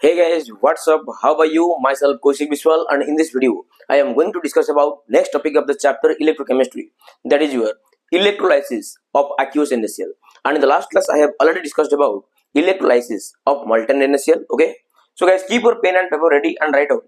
Hey guys, what's up? How are you? Myself Kaushik Biswal, and in this video, I am going to discuss about next topic of the chapter electrochemistry. That is your electrolysis of aqueous NaCl. And in the last class, I have already discussed about electrolysis of molten NaCl. Okay, so guys, keep your pen and paper ready and write out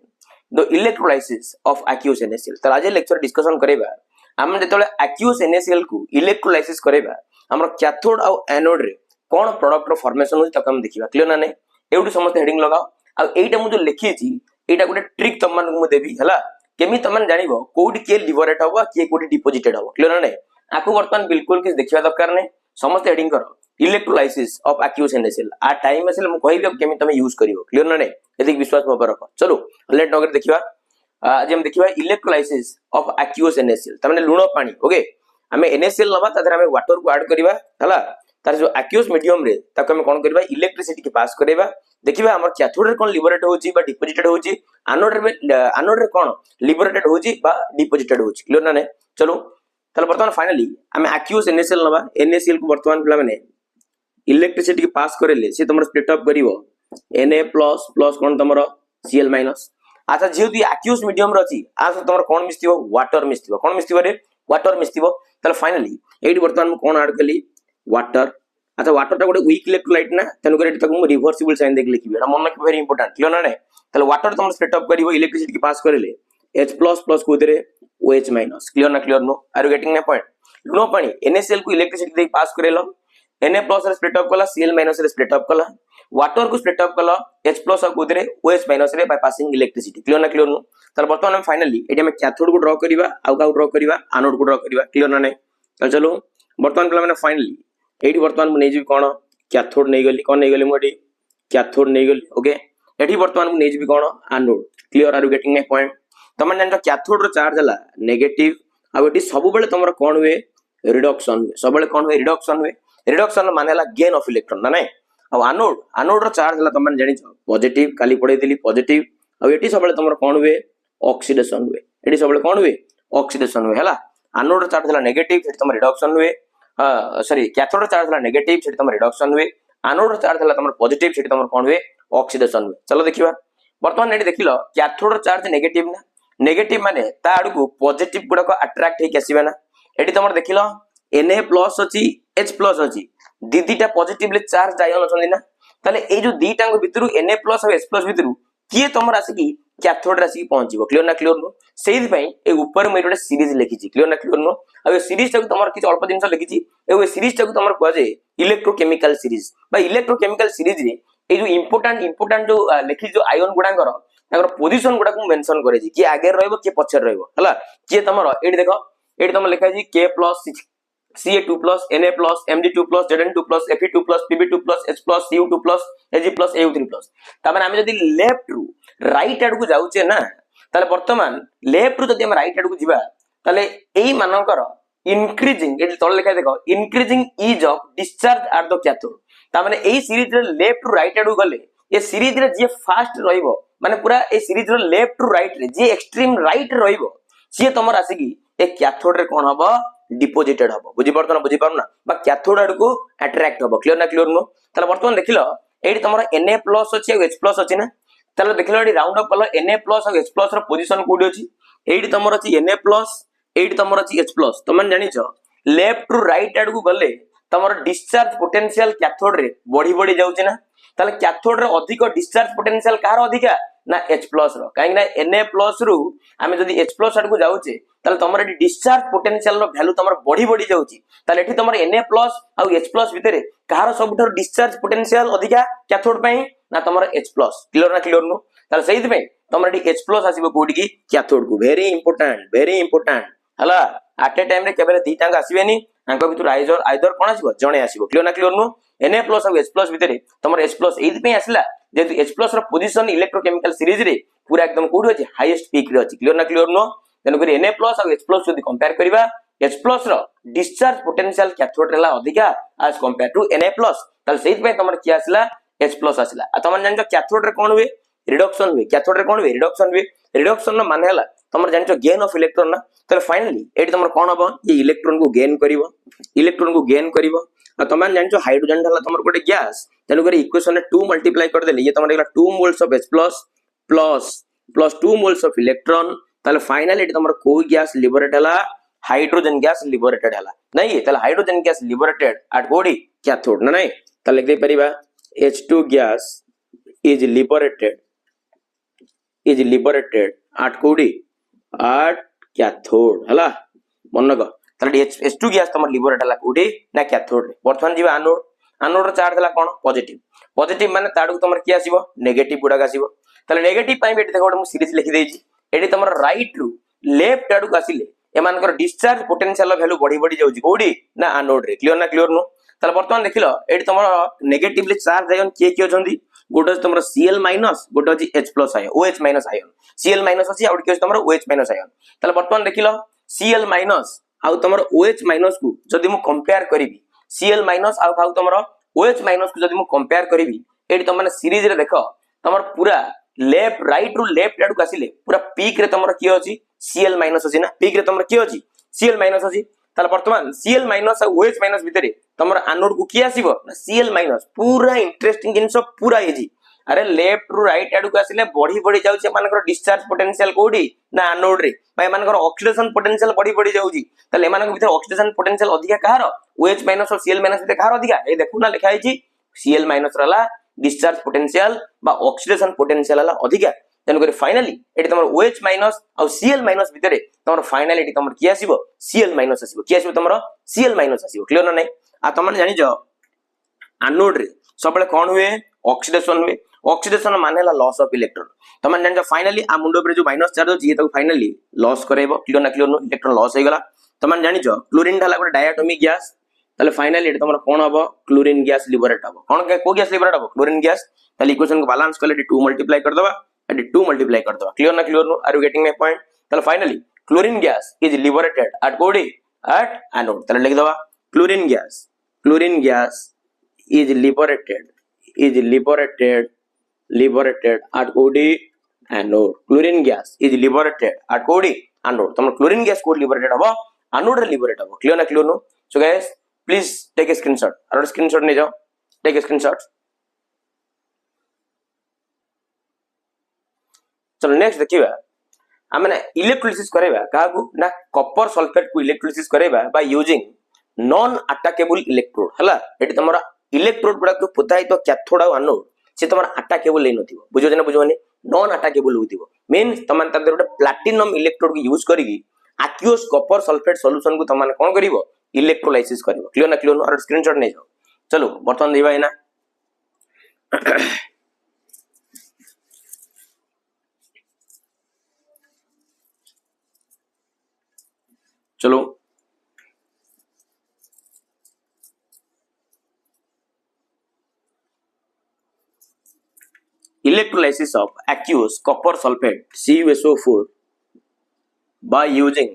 the electrolysis of aqueous NaCl. तो आज lecture discussion करेबा हम जेतले aqueous NaCl को electrolysis करेबा हमर cathode और anode रे कोन product रो formation होई तक हम देखिबा क्लियर ना नै एउडी समस्त हेडिंग लगाओ आ एटा मु जो लिखी छी एटा गोटे ट्रिक तम मन को देबी हला केमी तमन जानिबो कोड के लिबरेट होबा के कोड डिपॉजिटेड होबा क्लियर ना नै आको वर्तमान बिल्कुल किस देखिबा दरकार नै समस्त हेडिंग करो इलेक्ट्रोलाइसिस ऑफ aqueous NaCl आ टाइम असल मु कहिबे केमी तमे यूज करिवो क्लियर ना नै एदिक विश्वास मोबर रखो चलो लेट नगर देखिबा आज हम देखिबा इलेक्ट्रोलाइसिस ऑफ aqueous NaCl तमने लूण पानी ओके हमें NaCl लबा तादर हमें वाटर को ऐड करिबा हला तार जो aqueous मीडियम रे ताको हम कोन करबा इलेक्ट्रिसिटी के पास करेबा देखिबा हमर कैथोड रे कोन लिबरेट होची बा डिपॉजिटेड होची एनोड रे कोन लिबरेटेड होची बा डिपॉजिटेड होची क्लियर ना नै चलो तले वर्तमान फाइनली हमें aqueous NaCl लबा NaCl को वर्तमान पिला माने इलेक्ट्रिसिटी के पास करेले से तमर स्प्लिट अप करिवो Na प्लस कोन तमरो Cl माइनस अच्छा जेहेतु aqueous मीडियम रची आ तमर कोन मिस्तिबो वाटर मिस्तिबो कोन मिस्तिबो रे वाटर मिस्तिबो तले फाइनली एडी वर्तमान कोन ऐड कली वाटर अच्छा वाटर टा गोटे वीक इलेक्ट्रोलाइट ना तनु करे तक रिवर्सिबल साइन देख लिखिबे एटा मन के वेरी इंपोर्टेंट क्लियर ना नै तले वाटर तमर स्प्लिट अप करिवो इलेक्ट्रिसिटी के पास करेले H प्लस को देरे OH minus clear no are you getting my point लुनो पानी NaCl को इलेक्ट्रिसिटी दे पास करेलो Na प्लस रे स्प्लिट अप कला Cl माइनस रे स्प्लिट अप कला वाटर को स्प्लिट अप कला H प्लस को देरे OH माइनस रे by passing electricity clear no तले वर्तमान हम फाइनली एटी हम कैथोड को ड्रा करिवा आउ का ड्रा करिवा एनोड को ड्रा करिवा क्लियर ना नै चलो वर्तमान पिला माने फाइनली एटी वर्तमान मु नै जी कोन कैथोड नै गली कोन नै गली मोडी कैथोड नै गली ओके एटी वर्तमान मु नै जी कोन anode clear are you getting my point तमन जान कैथोड रो चार्ज हला नेगेटिव आ एटी सब बेले तमरो कोन हुए रिडक्शन हुए सब बेले कोन हुए रिडक्शन माने हला गेन ऑफ इलेक्ट्रॉन ना नै आ एनोड रो चार्ज हला तमन जानि पॉजिटिव काली पढे दिली पॉजिटिव आ एटी सब बेले तमरो कोन हुए ऑक्सीडेशन हुए एटी सब बेले कोन हुए ऑक्सीडेशन हुए हला एनोड रो चार्ज हला नेगेटिव सेट तमरो रिडक्शन हुए सॉरी कैथोड चार्ज हला नेगेटिव सेट तमरो रिडक्शन हुए एनोड चार्ज हला तमरो पॉजिटिव सेट तमरो कोन हुए ऑक्सीडेशन हुए चलो देखिबा वर्तमान एटी देखिलो कैथोड चार्ज नेगेटिव ना नेगेटिव माने ता आडू को पॉजिटिव गुडा को अट्रैक्ट हे केसिबा ना एटी तमरो देखिलो Na प्लस अछि H प्लस अछि दीदीटा पॉजिटिवली चार्ज आयन अछन ना ताले ए जो दीटा को भितरु Na प्लस और H प्लस भितरु किए तमर आसी की कैथोड रासी पहुंचीबो क्लियर नो सेहि पई ए ऊपर में एक सीरीज लिखी छी क्लियर नो अब ए सीरीज तक तमर किछ अल्प दिन लिखी छी ए सीरीज तक तमर को जे इलेक्ट्रोकेमिकल सीरीज बा इलेक्ट्रोकेमिकल सीरीज रे ए जो इंपोर्टेंट जो लिखी जो आयन गुडांकर ताकर पोजीशन गुडा को मेंशन करे छी कि आगे रहइबो कि पछे रहइबो हला कि तमर एडी देखो एडी तमर लिखा छी K plus Ca2 plus Na plus Mg2 plus Zn2 plus Fe2 plus Pb2 plus H plus Cu2 plus Ag plus Au3 plus Tame हम जदी लेफ्ट रु राइट आड को जाउचे ना ताले वर्तमान लेफ्ट रु जदी हम राइट आड को जिबा ताले एई मानकर इंक्रीजिंग एडी तळ लिखा देखो increasing is of discharge at the cathode Tame AE series रे लेफ्ट रु राइट आड को गले ए सीरीज रे जे फास्ट रहइबो माने पूरा ए सीरीज रे लेफ्ट रु राइट रे जे एक्सट्रीम राइट रहइबो से तमर आसी ए कैथोड रे कोन हबो डिपॉजिटेड हबो बुझी पारना बा कैथोड आड को अट्रैक्ट हबो क्लियर नो तले वर्तमान देखिलो एडी तमरो Na प्लस अछि और H प्लस अछि ना तले देखिलो एडी राउंड अप कलो Na प्लस और H प्लस रो पोजीशन कोडी अछि एडी तमरो अछि Na प्लस एडी तमरो अछि H प्लस तमन जानि छ लेफ्ट टू राइट आड को गले तमरो डिस्चार्ज पोटेंशियल कैथोड रे बढ़ी जाउछि ना तले कैथोड रे अधिक डिस्चार्ज पोटेंशियल कार अधिका ना H प्लस रो काहे ना Na प्लस रु आमे जदी H प्लस आड को जाउचे ताले तमर एडी डिस्चार्ज पोटेंशियल रो वैल्यू तमर बढ़ी जाउची ताले एठी तमर Na प्लस आ H प्लस भितरे कहार सबठर डिस्चार्ज पोटेंशियल अधिका कैथोड पई ना तमर H प्लस क्लियर नो ताले सही पे तमर एडी H प्लस आसीबो कोडी की कैथोड को वेरी इंपोर्टेंट हला एट ए टाइम रे केबे दीटांग आसीबेनी अंक भितर आइदर कोन आसीबो जणे आसीबो क्लियर नो Na प्लस और H प्लस भितरे तमर H प्लस एथि पे आसीला जेतु H प्लस रो पोजीशन इलेक्ट्रोकेमिकल सीरीज रे पूरा एकदम कोडी अछि हाईएस्ट पीक रे अछि क्लियर नो तेन करी Na प्लस और H प्लस जदी कंपेयर करिबा H प्लस रो डिस्चार्ज पोटेंशियल कैथोड रेला अधिका as compared to Na plus ताल सेहि पे तमर कि आसीला H प्लस आसीला आ तमन जान कैथोड रे कोन हुए रिडक्शन हुए कैथोड रे कोन हुए रिडक्शन नो माने हला तुम जान गेन ऑफ इलेक्ट्रॉन ना तो फाइनली ये तुम कौन हम ये इलेक्ट्रॉन को गेन कर तुम जान हाइड्रोजन तुम गोटे गैस तेणुक इक्वेशन 2 मल्टीप्लाई करदे ये तुम 2 moles of H plus plus plus 2 moles of electron ताले फाइनली तुम को गैस लिबरेट है हाइड्रोजन गैस लिबरेटेड है नहीं ताले हाइड्रोजन गैस लिबरेटेड एट कोडी कैथोड ना नहीं ताले लिख दे परिबा H2 gas is liberated at कोडी at कैथोड हला मन को ताले H2 गैस तुम लिबरेट हला कोडी ना कैथोड रे वर्तमान जीवा एनोड रो चार्ज हला कोन पॉजिटिव माने ताडू तुम की आसीबो नेगेटिव गुडा आसीबो ताले नेगेटिव पाई बेट देखो मु सीरीज लिखि देजी एडी तुम राइट रु लेफ्ट आडू आसीले एमानकर डिस्चार्ज पोटेंशियल वैल्यू बढ़ी जाउची कोडी ना एनोड रे क्लियर नो ताले वर्तमान देखिलो एडी तुम नेगेटिवली चार्ज आयन के अछंदी गोटे तुम Cl माइनस गोटे अछि H plus ion OH minus ion Cl minus अछि आउट के तुम OH माइनस आयन ताले वर्तमान देखिलो Cl माइनस आउ तुम OH माइनस को जदि मु कंपेयर करिवि Cl माइनस आउ तुम OH माइनस को जदि मु कंपेयर करिवि एडी तुम सीरीज रे देखो तुम पूरा लेफ्ट राइट रु लेफ्ट आडू आसिले पूरा पीक रे तुम की अछि Cl माइनस अछि ना पीक रे तुम की अछि Cl माइनस अछि ताले वर्तमान Cl माइनस और OH माइनस भितरे तुम एनोड को की आसीबो ना Cl माइनस पूरा इंटरेस्टिंग जिंस पूरा इजी अरे लेफ्ट रु राइट आडू आसिले बढ़ी जाउची मानकर डिस्चार्ज पोटेंशियल कोडी ना एनोड रे भाई मानकर ऑक्सीडेशन पोटेंशियल बढ़ी जाउची ताले मानकर भितर ऑक्सीडेशन पोटेंशियल अधिका कहार OH माइनस और Cl माइनस भितर कहार अधिका ए देखु ना लिखा हिची Cl माइनस रला डिस्चार्ज पोटेंशियल बा ऑक्सीडेशन पोटेंशियल हला अधिका तेणुक फाइनाली ये तुम OH माइनस और Cl माइनस भितर तुम फाइनाली तुम कि आसीबो Cl माइनस आसीबो कि आसीबो तुम Cl माइनस आसीबो क्लियर ना नहीं आ तुम जानि जो एनोड रे सबले कोन हुए ऑक्सीडेशन माने ला लॉस ऑफ इलेक्ट्रॉन तुम जानि जो फाइनाली आ मुंडो पर जो माइनस चार्ज होची तो फाइनाली लॉस करेबो क्लियर नो इलेक्ट्रॉन लॉस हो गला तुम जानि जो क्लोरीन ढाला गोटे डायटोमिक गैस ताले फाइनली तुम कोन हबो क्लोरीन गैस लिबरेट हबो कोन को गैस लिबरेट हबो क्लोरीन गैस ताले इक्वेशन को बैलेंस करले 2 मल्टीप्लाई कर दबा 2 मल्टीप्लाई कर दबा clear no are you getting my point ताले finally chlorine gas is liberated at कोडी एट एनोड ताले लिख दबा chlorine gas is liberated at कोडी anode chlorine gas is liberated at कोडी एनोड तुम क्लोरीन गैस को लिबरेटेड हबो एनोड रे लिबरेट हबो clear no so guys please take a screenshot और स्क्रीनशॉट ले जाओ टेक ए स्क्रीनशॉट चलो नेक्स्ट देखिबा आमने इलेक्ट्रोलिसिस करेबा कागु ना कॉपर सल्फेट को इलेक्ट्रोलिसिस करेबा by using non attackable electrode हला एटी तमरा इलेक्ट्रोड गुडा को पुताई तो कैथोड और एनोड से तमरा अटैकेबल ले नथिबो बुझोने नॉन अटैकेबल होतिबो मींस तमन तदर गोटे प्लैटिनम इलेक्ट्रोड को यूज करिगी एक्वियस कॉपर सल्फेट सॉल्यूशन को तमन कोन करिवो इलेक्ट्रोलाइसिस करिवो क्लियर नो और स्क्रीनशॉट नै जाओ चलो बर्तन देबा एना चलो electrolysis of aqueous copper sulfate CuSO4 by using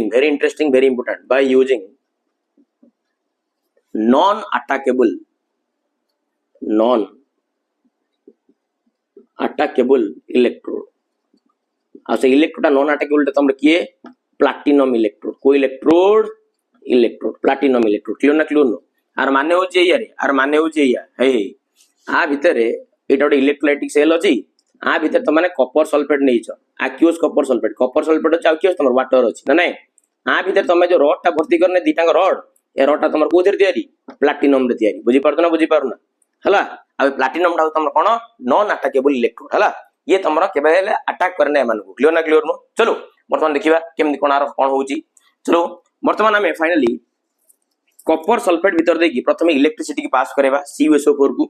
very interesting, very important, by using non attackable electrode अच्छा इलेक्ट्रोड नॉन अटैकेबल तुम किए प्लैटिनम इलेक्ट्रोड को electrode platinum electrode clear no आर माने होचे यार आर माने होचे या हे आ भितरे एटा गोटे इलेक्ट्रोलाइटिक सेल अछि आ भितर त माने कॉपर सल्फेट नै छ एक्वियस कॉपर सल्फेट अछि एक्वियस तमर वाटर अछि ना नै आ भितर तमे जो रॉड ता भर्ती करने दीटांग रॉड ए रॉड ता तमर कोथि तयारी प्लैटिनम रे तयारी बुझी पारना हला आ प्लैटिनम ता तमर कोन नॉन अटैकेबल इलेक्ट्रोड हला ये तमरा केबे हेले अटैक करने मन को क्लियर नो चलो वर्तमान देखिबा केमि कोन आर कोन होउची चलो वर्तमान हमें फाइनली कॉपर सल्फेट भीतर देखि प्रथमे इलेक्ट्रिसिटी की पास करेबा CuSO4 को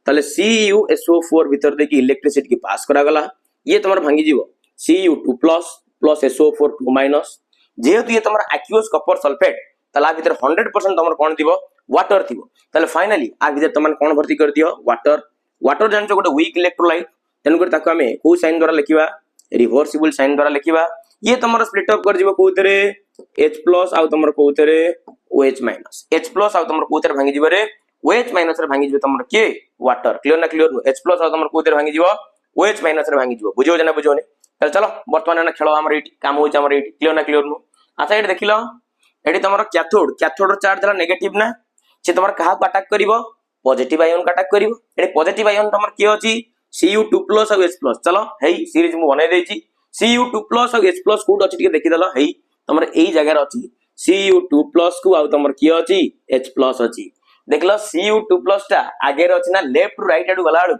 ताले CuSO4 भीतर देखि इलेक्ट्रिसिटी की पास करा गला ये तमर भांगी जीवो Cu2 प्लस SO4 2 जेहेतु ये तमर एक्वियस कॉपर सल्फेट ताला भीतर 100% तमर कोन दिबो वाटर थिबो ताले फाइनली आ भीतर तमन कोन भर्ती कर दियो वाटर जान जो गोटे वीक इलेक्ट्रोलाइट तेन कर ताको हमें को साइन द्वारा लिखिबा रिवर्सिबल साइन द्वारा लिखिबा ये तमर स्प्लिट अप कर जीवो कोतरे H प्लस आ तमर कोतरे OH माइनस H प्लस आ तमर कोतरे भांगी जीवो रे OH माइनस रे भांगी जीवो तमर के water clear no H plus आ तमर कोतरे भांगी जीवो OH माइनस रे भांगी जिवो बुझियो जना बुझोनी चल चलो वर्तमान खेल हमर एठी काम होछ हमर एठी क्लियर ना क्लियर नु अच्छा एठी देखिलो एठी तमरो कैथोड रो चार्ज दला नेगेटिव ना से तमर कहा को अटैक करिवो पॉजिटिव आयन को अटैक करिवो एठी पॉजिटिव आयन तमर के अछि Cu2+ और H+ चलो हेई सीरीज मु बनै देछि Cu2+ और H+ कोड अछि ଟିକେ देखि दलो हेई तमर एई जगह रे अछि Cu2+ को आ तमर के अछि H+ अछि देखलो Cu2+ टा आगे रे अछि ना लेफ्ट टू राइट आडू गला आडू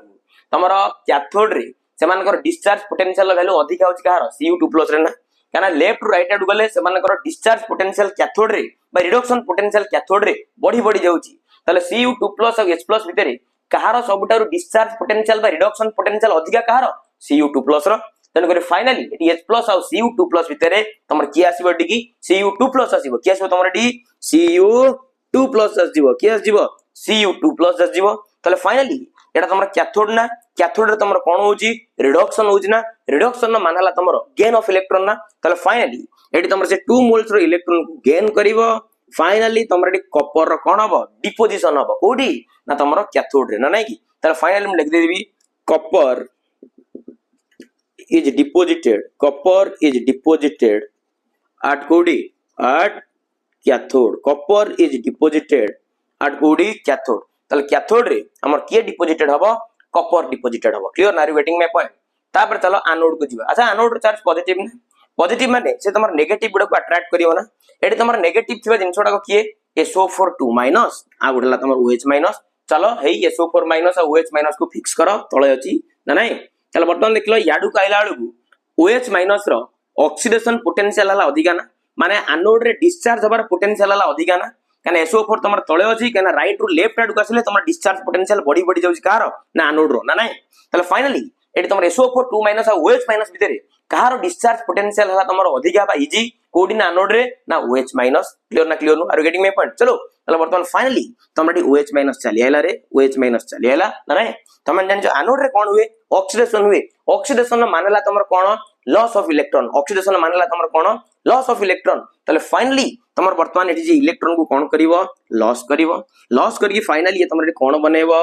तमर cathode ray सेमानकर discharge potential value अधिक होछि कहार Cu2+ रे ना काना लेफ्ट टू राइट आडू गले सेमानकर डिस्चार्ज पोटेंशियल कैथोड रे बा रिडक्शन पोटेंशियल कैथोड रे बढ़ी जाउछि ताले Cu2+ और H+ भितरे कहार सबटारु डिस्चार्ज पोटेंशियल बा रिडक्शन पोटेंशियल अधिका कहार Cu2+ रो तन करे फाइनली एटी H+ और Cu2+ भितरे तमर की आसीबो एटी Cu2+ आसीबो की आसीबो तमर एटी Cu2+ आसीबो की आसीबो Cu2+ आसीबो ताले फाइनली एटा तमर कैथोड ना कैथोड रे तमर कोन होउची रिडक्शन होउची ना रिडक्शन ना मानला तमर गेन ऑफ इलेक्ट्रॉन ना ताले फाइनली एटी तमर से 2 मोल्स रो इलेक्ट्रॉन को गेन करिवो फाइनली तमर एटी कॉपर रो कोन हबो डिपोजिशन हबो कोडी ना तमर कैथोड रे ना नै की ताले फाइनली हम लिख देबी कॉपर is deposited at कोडी at cathode copper is deposited at कोडी cathode ताले कैथोड रे हमर के डिपोजिटेड हबो कॉपर डिपोजिटेड हबो क्लियर ना वेटिंग में पॉइंट तापर चलो एनोड को जीवा अच्छा एनोड रो चार्ज पॉजिटिव ना पॉजिटिव माने से तमर नेगेटिव गुडा को अट्रैक्ट करियो ना एटी तमर नेगेटिव थिबा जिंसोडा को किए SO4 आ गुडला तमर OH चलो हेई SO4 और OH को फिक्स करो तळे अछि ना नै चलो बर्तमान देखलो याडू काइला आलू OH- रो ऑक्सीडेशन पोटेंशियल हला अधिका ना माने एनोड रे डिस्चार्ज हबार पोटेंशियल हला अधिका ना काने SO4 तमर तळे अछि काना राइट रु लेफ्ट आडू आसीले तमर डिस्चार्ज पोटेंशियल बडी जाउछि कार ना एनोड रो ना नै तले फाइनली एटी तमर SO4 और OH- भितरे कहार डिस्चार्ज पोटेंशियल हला तमर अधिका बा इजी कोडी ना एनोड रे ना OH- क्लियर ना clear no are getting my point चलो तले वर्तमान फाइनली तमर OH- चली आइला रे OH- चली आइला ना नै तमन जान जो एनोड रे कोन हुए ऑक्सीडेशन मानेला तमर कोन लॉस ऑफ इलेक्ट्रॉन ऑक्सीडेशन मानेला तमर कोन लॉस ऑफ इलेक्ट्रॉन तले फाइनली तमर वर्तमान एठी जे इलेक्ट्रॉन को कोन करिवो लॉस करके फाइनली ये तमर कोन बनेबो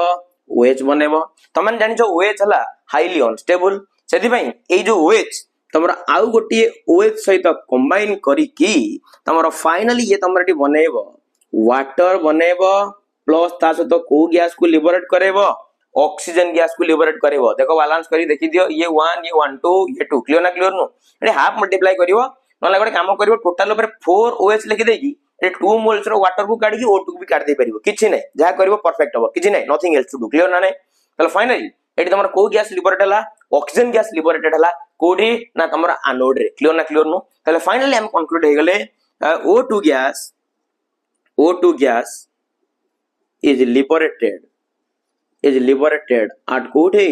OH बनेबो तमन जानि जो OH हला हाईली अनस्टेबल सेति पई ए जो OH तमर आउ गोटी OH सहित कंबाइन करी की तमर फाइनली ये तमर एठी बनेबो वाटर बनेबो प्लस ता सहित को गैस को लिबरेट करेबो ऑक्सीजन गैस को लिबरेट करिवो देखो बैलेंस करी देखि दियो ये 1 ये 1 2 ये 2 क्लियर ना क्लियर नु एटे हाफ मल्टीप्लाई करिवो नला गोटे काम करिवो टोटल ऊपर 4 OH लिखि देगी ए 2 मोल्स रो वाटर को काढी O2 भी काढ दे परिवो किछि नै जा करिवो परफेक्ट हो किछि नै nothing else to do clear ना नै तले फाइनली एटी तमर को गैस लिबरेट हला ऑक्सीजन गैस लिबरेटेड हला कोडी ना तमर एनोड रे क्लियर ना क्लियर नु तले फाइनली हम कंक्लूड हे गेले O2 gas is liberated at कोठे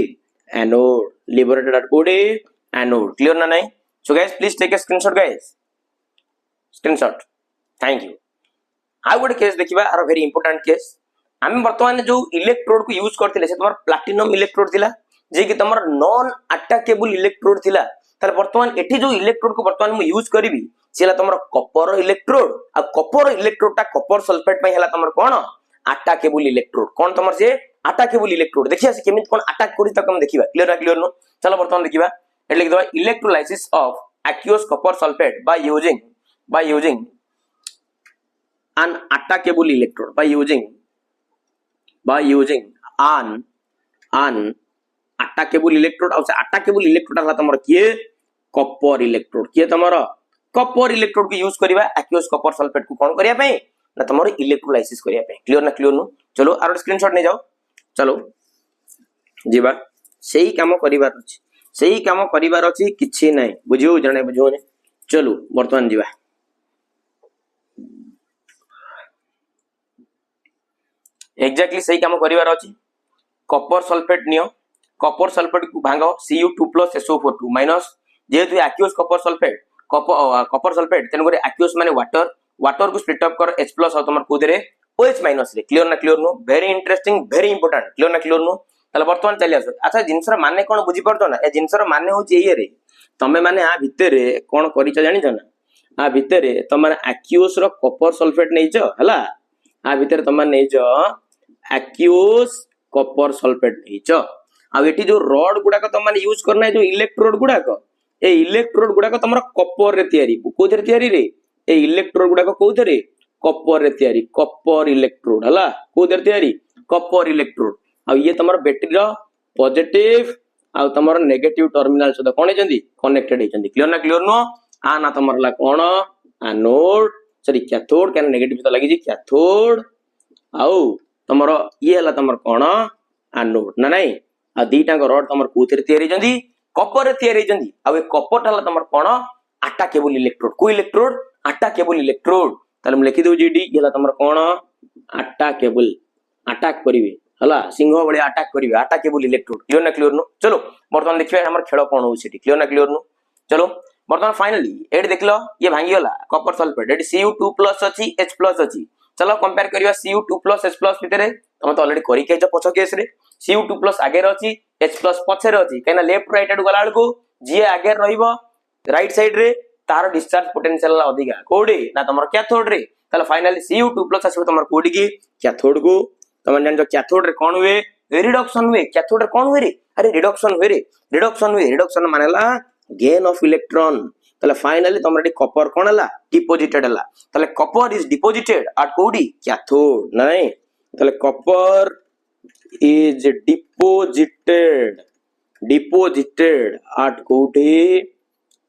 anode liberated at कोठे anode clear ना नहीं so guys please take a screenshot thank you आ गोटे केस देखिबा आर वेरी इंपोर्टेंट केस हम वर्तमान जो इलेक्ट्रोड को यूज करथिले से तमर प्लैटिनम इलेक्ट्रोड थिला जे कि तमर नॉन अटैकेबल इलेक्ट्रोड थिला तार वर्तमान एठी जो इलेक्ट्रोड को वर्तमान मु यूज करबी सेला तमर कॉपर इलेक्ट्रोड आ कॉपर इलेक्ट्रोड टा कॉपर सल्फेट पई हला तमर कोन अटैकेबल इलेक्ट्रोड कोन तमर से अटैकेबल इलेक्ट्रोड देखिया से केमित कोन अटैक करी तक हम देखिबा क्लियर नो चलो वर्तमान देखिबा एट लिख दबा electrolysis of aqueous copper sulfate by using an attackable electrode by using an attackable electrode और attackable electrode हला तमर किए कॉपर इलेक्ट्रोड किए तमर कॉपर इलेक्ट्रोड को यूज करबा aqueous copper sulfate को कोन करिया पई ना तमर इलेक्ट्रोलाइसिस करिया पई क्लियर नो चलो आरो स्क्रीनशॉट नै जाओ चलो जीवा सेही काम करिवार अछि किछि नै बुझियो जने बुझियो नै चलो वर्तमान जीवा एग्जैक्टली सही काम करिवार अछि copper sulphate neo copper sulphate को भांगो Cu2 + SO4 जेहेतु aqueous कॉपर सल्फेट तेन करे aqueous माने वाटर को स्प्लिट अप कर H+ और तमर कोदरे OH- रे clear no very interesting very important clear no तले वर्तमान चली आसो अच्छा जिंसर माने कोन बुझी परतो ना ए जिंसर माने होची एये रे तमे माने आ भितरे कोन करिच जानि छ ना आ भितरे तमन aqueous रो कॉपर सल्फेट नै छ हला आ भितरे तमन नै छ aqueous कॉपर सल्फेट नै छ आ एठी जो रड गुडाक तुम माने यूज करना है जो इलेक्ट्रोड गुडाक ए इलेक्ट्रोड गुडाक तमरा कॉपर रे तयारी कोथरे तयारी रे ए इलेक्ट्रोड गुडाक कोथरे कॉपर रे तयारी कॉपर इलेक्ट्रोड हला कोथरे तयारी कॉपर इलेक्ट्रोड आ ये तमरा बैटरी रो पॉजिटिव आ तमरा नेगेटिव टर्मिनल सहित कोन हेचंदी कनेक्टेड हेचंदी क्लियर ना क्लियर नो आ ना तमरा ला कोन एनोड सॉरी कैथोड कैन नेगेटिव सहित लागि जी कैथोड आउ तमरो ये हला तमर कोन एनोड ना नहीं आ दीटा को रड तमर कोथरे तयारी हेचंदी कॉपर रे तयारी हेचंदी आ ए कॉपर हला तमर कोन अटैकेबल इलेक्ट्रोड को इलेक्ट्रोड अटैकेबल इलेक्ट्रोड ताले हम लिखि दउ जी डी हला तमर कोन अटैकेबल अटैक करिवे हला सिंह बळे अटैक करिवे अटैकेबल इलेक्ट्रोड क्लियर ना क्लियर नो चलो बर्तमान देखिबा हमर खेल कोन हो सेठी क्लियर ना क्लियर नो चलो बर्तमान फाइनली एड देखलो ये भांगी गला कॉपर सल्फेट एडी Cu2+ अछि H+ अछि चलो कंपेयर करिवा Cu2+ H+ भितरे हम तो ऑलरेडी करि के जो पछ केस रे Cu2+ आगे अछि H+ पछे रे अछि केना लेफ्ट राइट एड गला को जे आगे रहिबो राइट साइड रे तार डिस्चार्ज पोटेंशियल ला अधिका कोडी ना तमर कैथोड रे तले फाइनली Cu2+ आसी तमर कोडी की कैथोड को तमन जान जो कैथोड रे कोन हुए रिडक्शन हुए कैथोड रे कोन हुए रे अरे रिडक्शन हुए रिडक्शन मानेला गेन ऑफ इलेक्ट्रॉन तले फाइनली तमरे कॉपर कोन हला डिपॉजिटेड हला तले कॉपर इज डिपॉजिटेड एट कोडी कैथोड नहीं तले कॉपर इज डिपॉजिटेड एट कोडी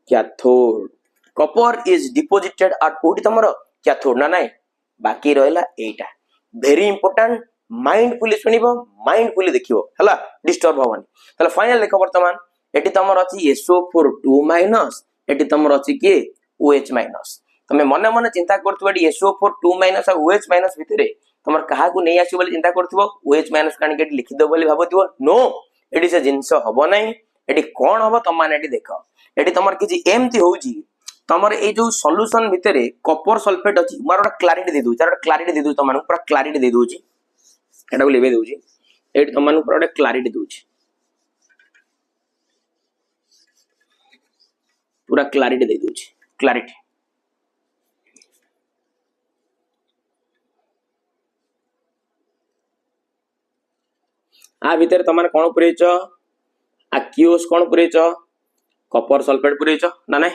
cathode copper is deposited at कोडी तमरो कैथोड ना नहीं बाकी रहला एटा वेरी इंपोर्टेंट माइंडफुली सुनिबो माइंडफुली देखिबो हला डिस्टर्ब होवनी तले फाइनल देखो वर्तमान एटी तमर अछि SO4 2- एटी तमर अछि के OH- तमे मने मने चिंता करथबो एटी SO4 2- आ OH- भितरे तमर काहा को नै आसी बोली चिंता करथबो OH- कानी के लिखि दो बोली भाबथिबो नो एटी से जिंस हबो नै एटी कोन हबो तम माने एटी देखो एटी तमर किछि एमती होउजी तमर ए जो सॉल्यूशन भितरे कॉपर सल्फेट अछि मार क्लैरिटी दे दउ चार क्लैरिटी दे दउ तमन पूरा क्लैरिटी दे दउची एटा को लेबे दउची एटी तमन पूरा क्लैरिटी दउची पूरा क्लैरिटी दे दउची क्लैरिटी आ भीतर तमन कोन पुरेछ एक्यूस कोन पुरेछ कॉपर सल्फेट पुरेछ ना नै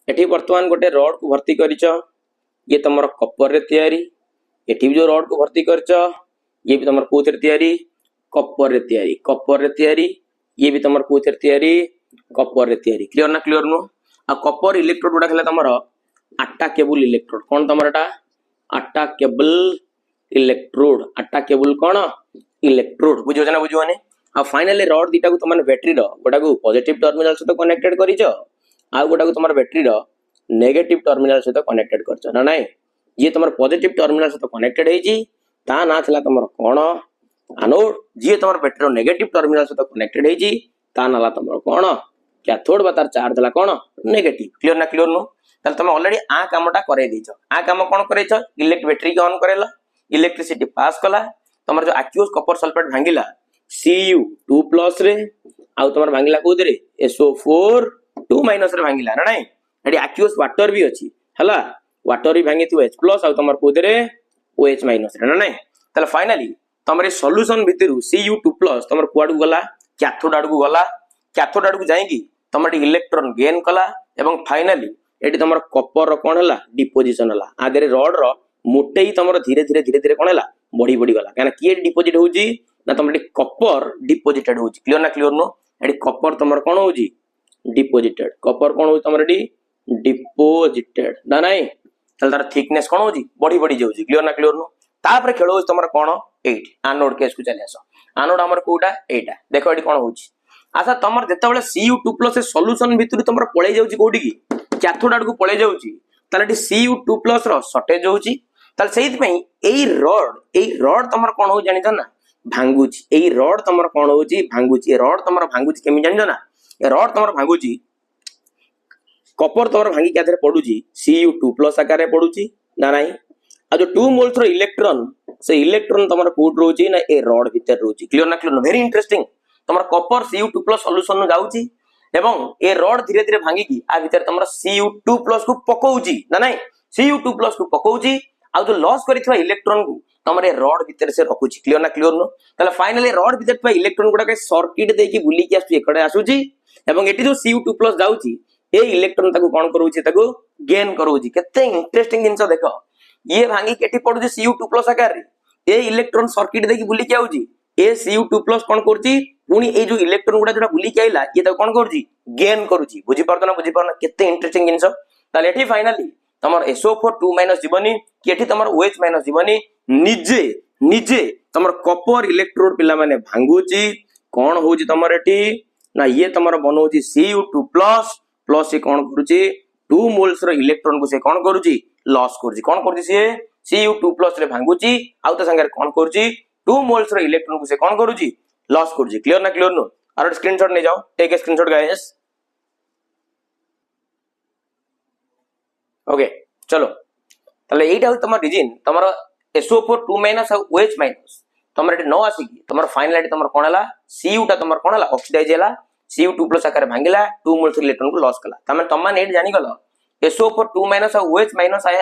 एठी वर्तमान गोटे रड को भर्ती करिछ ये तमर कॉपर रे तयारी एठी जो रड को भर्ती करछ ये भी तमर कोथरे तयारी कॉपर रे तयारी ये भी तमर कोथरे तयारी कॉपर रे तयारी क्लियर ना क्लियर नो आ कॉपर इलेक्ट्रोड गुडा खला तमर अटैकेबल इलेक्ट्रोड कोन तमरटा अटैकेबल कोन इलेक्ट्रोड बुझो ना बुझोने आ फाइनली रड दीटा को तमन बैटरी रो गोटा को पॉजिटिव टर्मिनल से तो कनेक्टेड करिछ आ गोटा को तमर बैटरी रो नेगेटिव टर्मिनल से तो कनेक्टेड करछ ना नै ये तमर पॉजिटिव टर्मिनल से तो कनेक्टेड हेजी ता ना थला तमर कोन एनोड जे तमर बैटरी रो नेगेटिव टर्मिनल से तो कनेक्टेड हेजी ता नाला तमर कोन कैथोड बातार चार्ज हला कोन नेगेटिव क्लियर ना क्लियर नो तले तमे ऑलरेडी आ कामटा करे दिछ आ काम कोन करेछ इलेक्ट्रिक बैटरी के ऑन करेला इलेक्ट्रिसिटी पास कला तमर जो एक्यूज कॉपर सल्फेट भांगिला Cu2+ रे आ तमर भांगिला कोद रे SO4 2- रे भांगिला ना नै एडी एक्यूज वाटर भी अछि हला वाटर भी भांगी थु H+ आ तमर कोद रे OH- रे ना नै तले फाइनली तमरे सॉल्यूशन भितरु Cu2+ तमर कुआड गला कैथोड आड को जाईकी तमर इलेक्ट्रॉन गेन कला एवं फाइनली एटी तमर कॉपर रो कोन हला डिपोजिशन हला आदरे रड रो मोटे ही तमर धीरे धीरे कोन हला बढ़ी गला काना किए डिपोजिट होउजी ना तमर कॉपर डिपोजिटेड होउजी क्लियर ना क्लियर नो एटी कॉपर तमर कोन होउजी डिपोजिटेड कॉपर कोन होउजी तमर एटी डिपोजिटेड ना नै तल तार थिकनेस कोन होउजी बढ़ी जाउजी क्लियर ना क्लियर नो तापर खेल होउजी तमर कोन 8 एनोड केस को चले आसो एनोड हमर कोटा एटा देखो एटी कोन होउजी अच्छा तमर जते बेले Cu2+ सॉल्यूशन भितरु तमर पळे जाउची कोडी की कैथोड आड को पळे जाउची ताले एटी Cu2+ रो शॉर्टेज होउची ताले सेहित पई एई रड तमर कोन हो जानि ना भांगुची एई रड तमर कोन होउची भांगुची ए रड तमर भांगुची केमि जानि ना ए रड तमर भांगुची कॉपर तमर भांगी काधरे पडुची Cu2+ आकारे पडुची ना नाही आ जो 2 मोल्स रो इलेक्ट्रॉन से इलेक्ट्रॉन तमर कोड रोची ना ए रड भीतर रोची क्लियर ना क्लियर वेरी इंटरेस्टिंग तमर कॉपर Cu2+ सॉल्यूशन नु जाउची एवं ए रड धीरे धीरे भांगी की आ भीतर तमर Cu2+ को पकोउची ना नाही Cu2+ को पकोउची आ जो लॉस करिथवा इलेक्ट्रॉन को तमरे रॉड भीतर से रखुची क्लियर ना क्लियर नो ताले फाइनली रॉड भीतर थवा इलेक्ट्रॉन गुडा के सर्किट देकी बुली की आसु एकड़े आसुची एवं एटी जो Cu2+ जाउची ए इलेक्ट्रॉन ताको कोन करूची ताको गेन करूची केते इंटरेस्टिंग जिंस देखो ये भांगी केटी पडुची Cu2+ आकार रे ए इलेक्ट्रॉन सर्किट देकी बुली की आउची ए Cu2+ कोन करूची पुनी ए जो इलेक्ट्रॉन गुडा जोडा बुली की आइला ये ताको कोन करूची गेन करूची बुझी परतो ना केते इंटरेस्टिंग जिंस ताले एटी फाइनली तमर SO4 2- जीवनी कि एठी तमर OH- जीवनी निजे निजे तमर कॉपर इलेक्ट्रोड पिला माने भांगुची कोन होउची तमर एठी ना ये तमर बनौची Cu2+ प्लस से कोन करूची 2 मोल्स रो इलेक्ट्रॉन को से कोन करूची लॉस करूची कोन करूची से Cu2+ रे भांगुची आउ त संगे कोन करूची 2 मोल्स रो इलेक्ट्रॉन को से कोन करूची लॉस करूची क्लियर ना क्लियर नो आरो स्क्रीनशॉट ले जाओ take a screenshot guys okay चलो ताले एटा हो तमर रीजन तमर SO4 2- और OH- तमर एटी न आसीकी तमर फाइनल एटी तमर कोन हला Cu टा तमर कोन हला ऑक्सीडाइज हला Cu2+ आकार भांगिला 2 मोल्स इलेक्ट्रॉन को लॉस कला तमे तम्मा नेट जानि गलो SO4 2- और OH-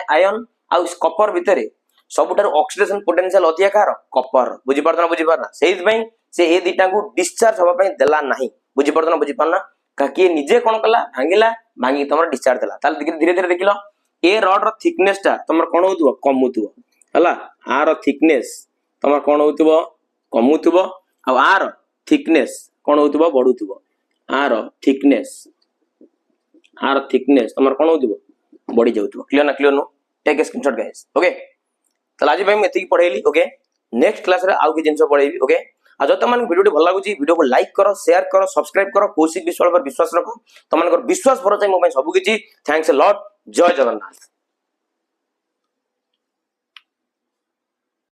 आयन आ कॉपर भितरे सबुटार ऑक्सीडेशन पोटेंशियल अधिया कार कॉपर बुझी परना सेहि पई से ए दिटा को डिस्चार्ज होबा पई देला नाही बुझी परना काकी निजे कोन कला भांगी तमर डिस्चार्ज देला ताल धीरे धीरे देखिलो ए रॉड रो थिकनेस टा तमर कोन होतबो कमुतबो हला आर थिकनेस तमर कोन होतबो कमुतबो आ आर थिकनेस कोन होतबो बढुतबो आर थिकनेस तमर कोन होतबो बढ़ी जाउतबो clear no take a screenshot guys okay तला आज भाई मैं एतिकी पढेली ओके नेक्स्ट क्लास रे आउ के जिंस पढेबी ओके आ जो तमन वीडियो भल लागुची वीडियो को लाइक करो शेयर करो सब्सक्राइब करो कौशिक विश्वास पर विश्वास रखो तमन विश्वास भरोसा मो सब किछि थैंक्स अ लॉट जय जगन्नाथ।